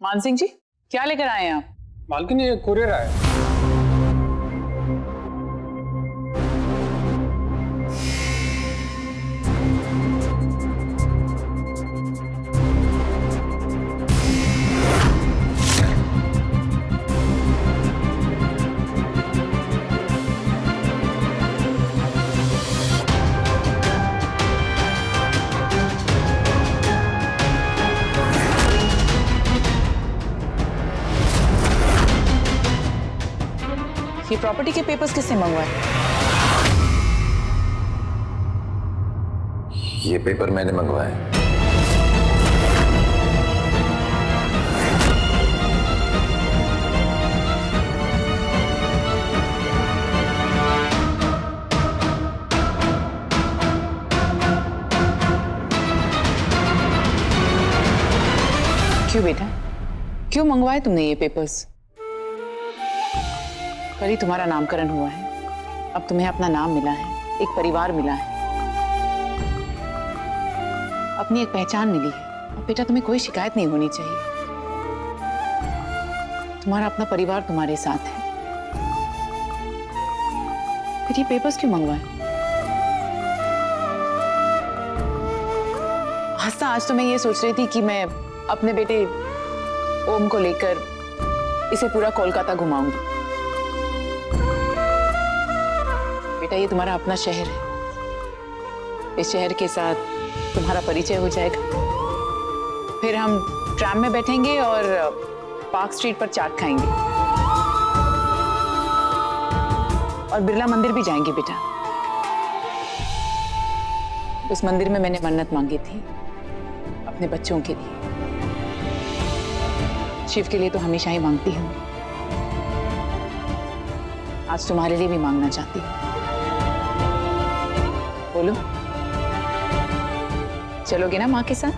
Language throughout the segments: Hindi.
मान सिंह जी, क्या लेकर आए हैं आप? मालकिन ये कुरियर आया। ये प्रॉपर्टी के पेपर्स किससे मंगवाए? ये पेपर मैंने मंगवाए। क्यों बेटा, क्यों मंगवाए तुमने ये पेपर्स? कल ही तुम्हारा नामकरण हुआ है, अब तुम्हें अपना नाम मिला है, एक परिवार मिला है, अपनी एक पहचान मिली है। अब बेटा तुम्हें कोई शिकायत नहीं होनी चाहिए। तुम्हारा अपना परिवार तुम्हारे साथ है। फिर ये पेपर्स क्यों मंगवाए? हंसता आज तो मैं ये सोच रही थी कि मैं अपने बेटे ओम को लेकर इसे पूरा कोलकाता घुमाऊंगी। बेटा ये तुम्हारा अपना शहर है, इस शहर के साथ तुम्हारा परिचय हो जाएगा। फिर हम ट्राम में बैठेंगे और पार्क स्ट्रीट पर चाट खाएंगे और बिरला मंदिर भी जाएंगे बेटा। उस मंदिर में मैंने मन्नत मांगी थी अपने बच्चों के लिए। शिव के लिए तो हमेशा ही मांगती हूँ, आज तुम्हारे लिए भी मांगना चाहती हूँ। बोलो, चलोगे ना माँ के साथ?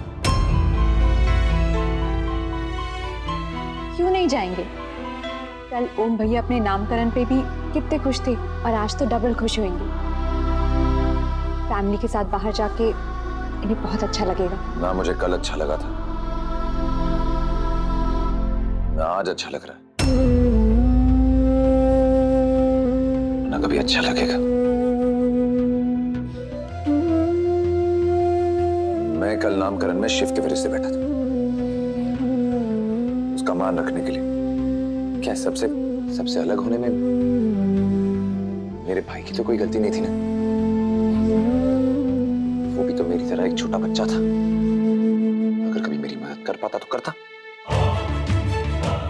क्यों नहीं जाएंगे? कल ओम भैया अपने नामकरण पे भी कितने खुश थे और आज तो डबल खुश होंगे। फैमिली के साथ बाहर जाके इन्हें बहुत अच्छा लगेगा। ना मुझे कल अच्छा लगा था, ना आज अच्छा लग रहा है, ना कभी अच्छा लगेगा। मैं कल नामकरण में शिव की वजह से बैठा था, उसका मान रखने के लिए। क्या सबसे अलग होने में मेरे भाई की तो कोई गलती नहीं थी ना? वो भी तो मेरी तरह एक छोटा बच्चा था। अगर कभी मेरी मदद कर पाता तो करता,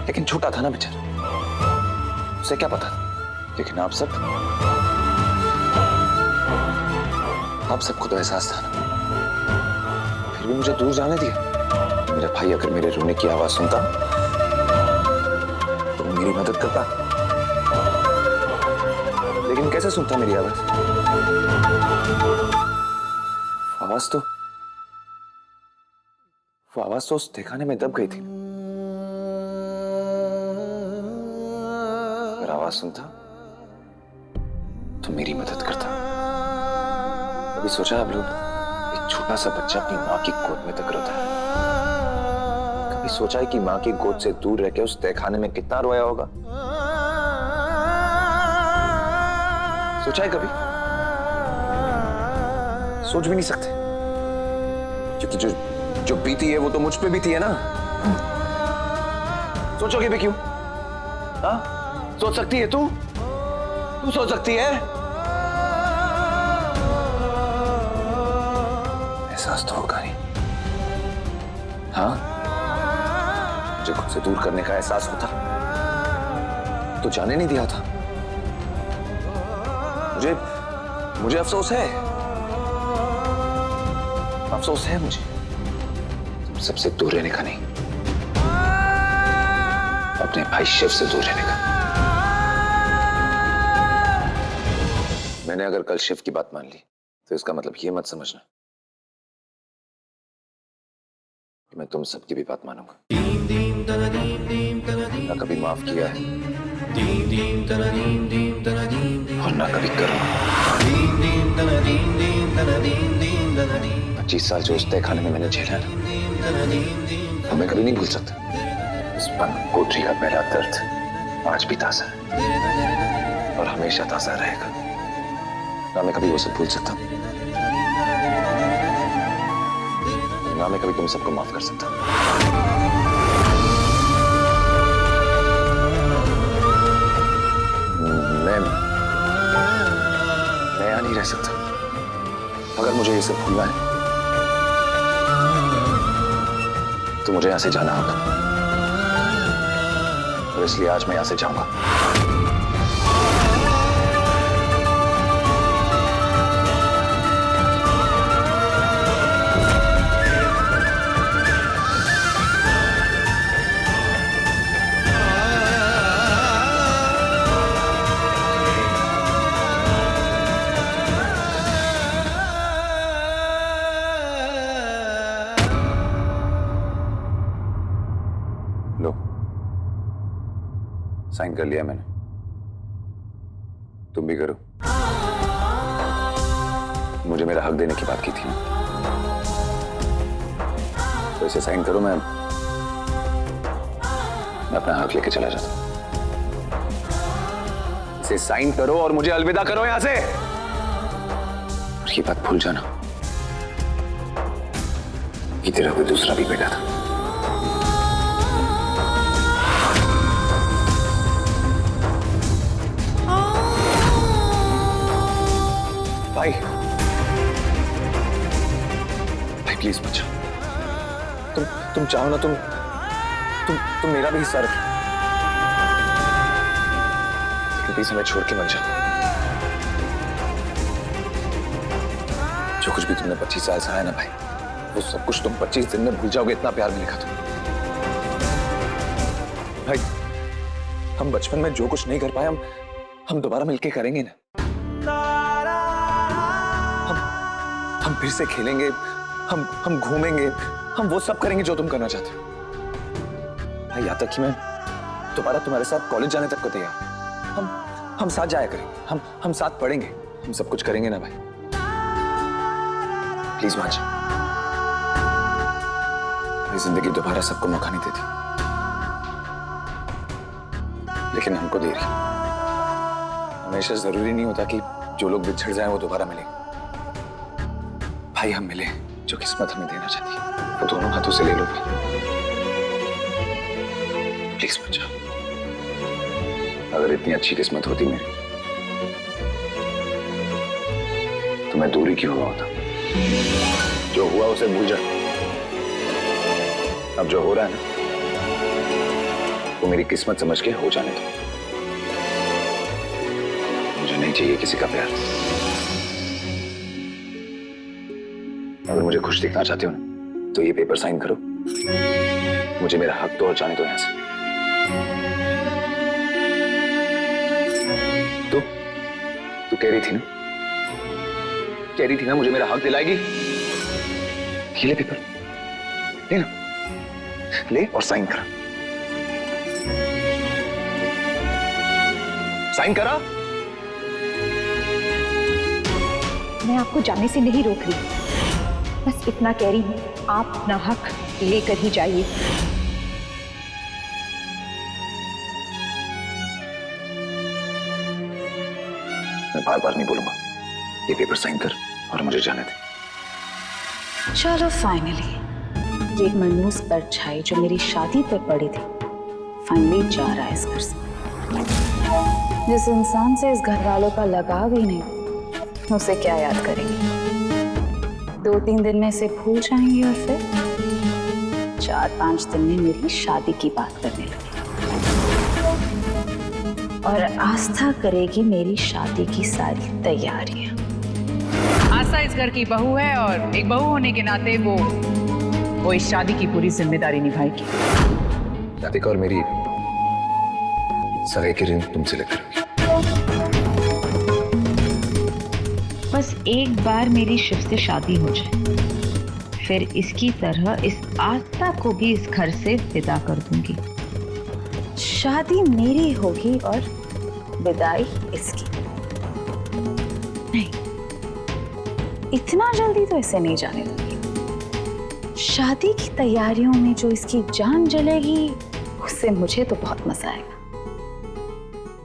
लेकिन छोटा था ना बेचारा, उसे क्या पता था। लेकिन आप सबको तो एहसास था ना, फिर भी मुझे दूर जाने दिया। मेरा भाई अगर मेरे रोने की आवाज सुनता तो वो मेरी मदद करता, लेकिन कैसे सुनता मेरी आवाज? वो आवाज तो उस ठिकाने में दब गई थी। अगर आवाज सुनता तो मेरी मदद करता। कभी सोचा आप लोग, एक छोटा सा बच्चा अपनी माँ की गोद में तक रोता है? कभी सोचा है कि माँ की गोद से दूर रह के उस तहखाने में कितना रोया होगा? सोचा है कभी? सोच भी नहीं सकते, क्योंकि जो बीती है वो तो मुझ पे बीती है ना। सोचोगे भी क्यों? हाँ, सोच सकती है तू सोच सकती है? एहसास तो होगा नहीं। हाँ, मुझे खुद से दूर करने का एहसास होता तो जाने नहीं दिया था। मुझे अफसोस है, मुझे तुम सबसे दूर रहने का नहीं, अपने भाई शिव से दूर रहने का। मैंने अगर कल शिव की बात मान ली तो इसका मतलब ये मत समझना कि मैं तुम सबकी भी बात मानूंगा। ना कभी माफ किया है और ना कभी करूंगा। 25 साल जो उस तहखाने में मैंने झेला ना, वो मैं कभी नहीं भूल सकता। इस बंद कोठरी का पहला दर्द आज भी ताजा है और हमेशा ताजा रहेगा। ना मैं कभी वो सब भूल सकता हूं, ना मैं कभी तुम सबको माफ कर सकता हूं। मैं यहां नहीं रह सकता। अगर मुझे ये सब भूलना है तो मुझे यहां से जाना होगा, और इसलिए आज मैं यहां से जाऊंगा। लो, साइन कर लिया मैंने, तुम भी करो। मुझे मेरा हक देने की बात की थी ना, तो इसे साइन करो। मैं अपना हक लेके चला जाता हूं। इसे साइन करो और मुझे अलविदा करो यहां से। और ये बात भूल जाना कि तेरा कोई दूसरा भी बेटा था। भाई, भाई प्लीज मत जाओ। तुम चाहो ना, तुम मेरा भी हिस्सा रखो, लेकिन प्लीज हमें छोड़ के मत जाओ। जो कुछ भी तुमने 25 साल सहा है ना भाई, वो सब कुछ तुम 25 दिन में भूल जाओगे। इतना प्यार मिलेगा तुम भाई। हम बचपन में जो कुछ नहीं कर पाए, हम दोबारा मिलके करेंगे ना। हम फिर से खेलेंगे, हम घूमेंगे, हम वो सब करेंगे जो तुम करना चाहते हो भाई। यहाँ तक कि मैं दोबारा तुम्हारे साथ कॉलेज जाने तक को तैयार। हम साथ जाया करेंगे, हम साथ पढ़ेंगे, हम सब कुछ करेंगे ना भाई। प्लीज मान जाओ। जिंदगी दोबारा सबको मौका नहीं देती, लेकिन हमको दे रही। हमेशा जरूरी नहीं होता कि जो लोग बिछड़ जाएं वो दोबारा मिले। भाई हम मिले, जो किस्मत हमें देना चाहती है वो दोनों हाथों से ले लो भाई। प्लीज मत जाओ। अगर इतनी अच्छी किस्मत होती मेरी, तो मैं दूरी क्यों हुआ होता। जो हुआ उसे भूल जा। अब जो हो रहा है ना, वो मेरी किस्मत समझ के हो जाने दो। मुझे नहीं चाहिए किसी का प्यार। अगर मुझे खुश दिखना चाहते हो ना, तो ये पेपर साइन करो। मुझे मेरा हक तो और जाने दो यहां से। तू कह रही थी ना मुझे मेरा हक दिलाएगी। ये ले पेपर, ले ना, ले और साइन करा। साइन करा। मैं आपको जाने से नहीं रोक रही, बस इतना कह रही हूं, आप अपना हक लेकर ही जाइए। मैं बार बार नहीं बोलूंगा। ये पेपर साइन कर और मुझे जाने दे। चलो फाइनली ये मनूस परछाई जो मेरी शादी पे पड़ी थी, फाइनली जा रहा है इस घर से। जिस इंसान से इस घर वालों का लगाव ही नहीं, उसे क्या याद करेंगे। 2-3 दिन में इसे भूल जाएंगे और फिर 4-5 दिन में मेरी शादी की बात करने लगे, और आस्था करेगी मेरी शादी की सारी तैयारियां। आस्था इस घर की बहू है, और एक बहू होने के नाते वो इस शादी की पूरी जिम्मेदारी निभाएगी। राधिका और मेरी सगाई की रिंग तुमसे लेकर होगी। बस एक बार मेरी शिव से शादी हो जाए, फिर इसकी तरह इस आस्था को भी इस घर से विदा कर दूंगी। शादी मेरी होगी और विदाई इसकी। नहीं, इतना जल्दी तो इसे नहीं जाने दूंगी। शादी की तैयारियों में जो इसकी जान जलेगी, उससे मुझे तो बहुत मजा आएगा।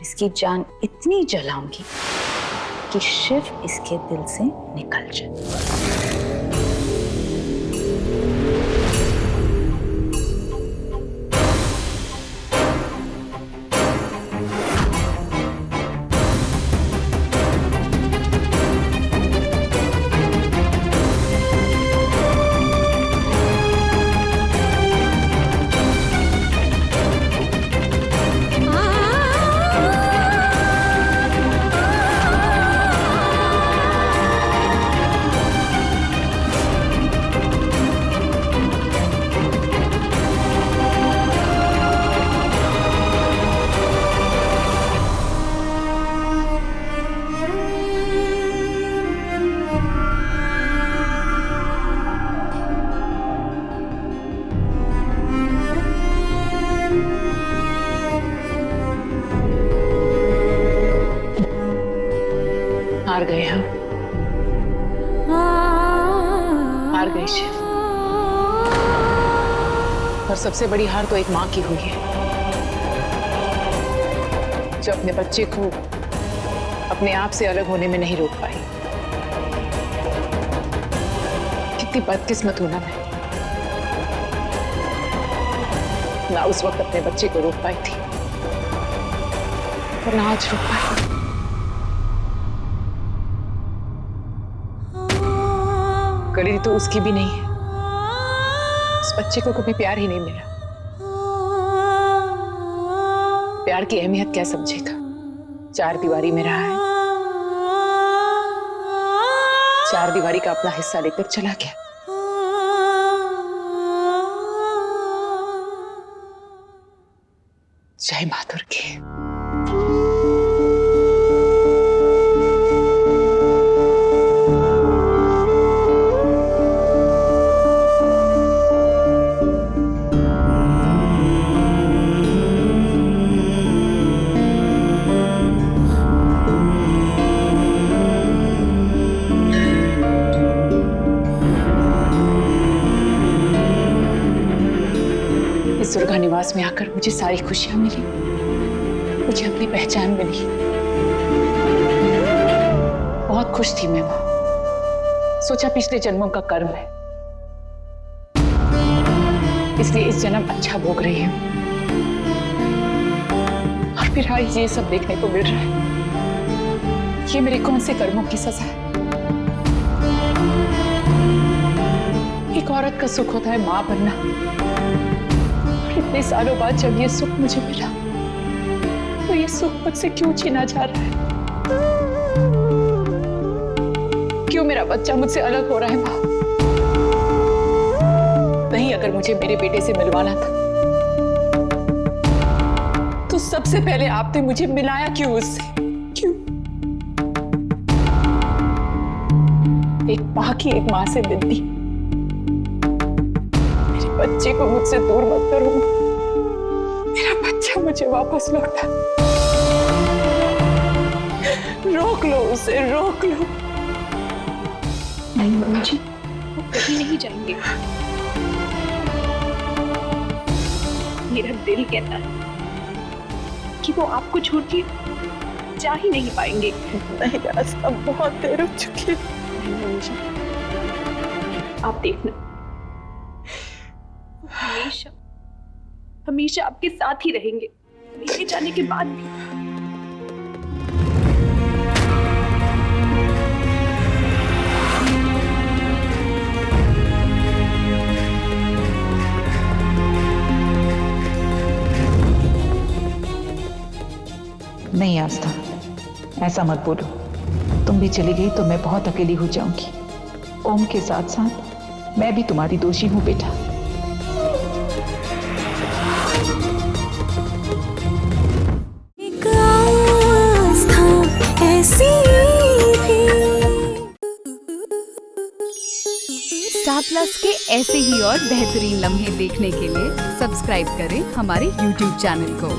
इसकी जान इतनी जलाऊंगी कि शिव इसके दिल से निकल जाए। हार गए हम, हार गए शिव। और सबसे बड़ी हार तो एक मां की हुई है, जो अपने बच्चे को अपने आप से अलग होने में नहीं रोक पाई। कितनी बदकिस्मत हूं ना मैं, ना उस वक्त अपने बच्चे को रोक पाई थी और ना आज रोक पाई। गलती तो उसकी भी नहीं है, उस बच्चे को कभी प्यार ही नहीं मिला। प्यार की अहमियत क्या समझेगा, चार दीवारी में रहा है, चार दीवारी का अपना हिस्सा लेकर चला गया। जय मां दुर्गे। इस दुर्गा निवास में आकर मुझे सारी खुशियां मिली, मुझे अपनी पहचान मिली। बहुत खुश थी मैं मां, सोचा पिछले जन्मों का कर्म है, इसलिए इस जन्म अच्छा भोग रही हूं। और फिर आज ये सब देखने को मिल रहा है। ये मेरे कौन से कर्मों की सजा है? एक औरत का सुख होता है मां बनना, इतने सालों बाद जब ये सुख मुझे मिला, तो ये सुख मुझसे क्यों छीना जा रहा है? क्यों मेरा बच्चा मुझसे अलग हो रहा है मां? नहीं, अगर मुझे मेरे बेटे से मिलवाना था तो सबसे पहले आपने मुझे मिलाया क्यों उससे? क्यों? एक मां की एक मां से विनती, बच्चे को मुझसे दूर मत करो, मेरा बच्चा मुझे वापस लौटा। रोक लो उसे, रोक लो। नहीं मम्मी जी, वो कहीं नहीं जाएंगे। मेरा दिल कहता है कि वो आपको छोड़ के जा ही नहीं पाएंगे। नहीं, रास्ता बहुत देर हो चुकी है। नहीं मम्मी जी, आप देखना, हमेशा हमेशा आपके साथ ही रहेंगे, मेरे जाने के बाद भी। नहीं आस्था, ऐसा मत बोलो। तुम भी चली गई तो मैं बहुत अकेली हो जाऊंगी। ओम के साथ साथ मैं भी तुम्हारी दोषी हूं बेटा। स्टार प्लस के ऐसे ही और बेहतरीन लम्हे देखने के लिए सब्सक्राइब करें हमारे YouTube चैनल को।